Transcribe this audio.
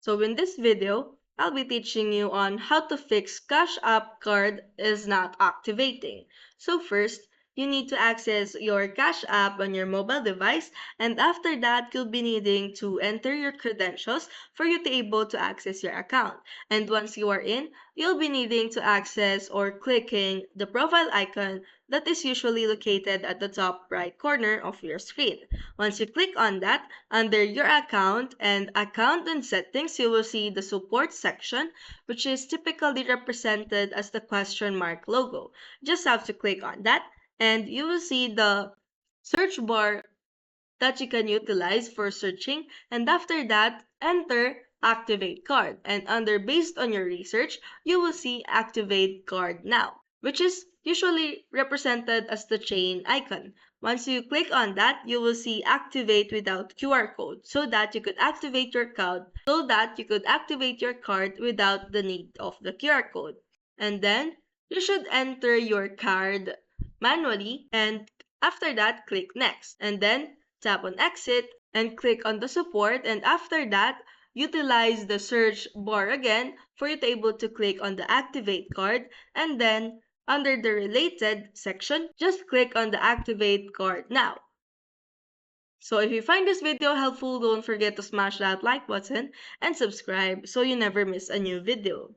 So in this video, I'll be teaching you on how to fix Cash App card is not activating. So first, you need to access your Cash App on your mobile device, and after that, you'll be needing to enter your credentials for you to able to access your account. And once you are in, you'll be needing to access or clicking the profile icon that is usually located at the top right corner of your screen. Once you click on that, under your account and account and settings, you will see the support section, which is typically represented as the question mark logo. Just have to click on that, and you will see the search bar that you can utilize for searching. And after that, enter activate card. And under based on your research, you will see activate card now, which is usually represented as the chain icon. Once you click on that, you will see activate without QR code so that you could activate your card without the need of the QR code. And then you should enter your card manually, and after that click next, and then tap on exit and click on the support, and after that utilize the search bar again for you to able to click on the activate card, and then under the related section just click on the activate card now. So if you find this video helpful, don't forget to smash that like button and subscribe so you never miss a new video.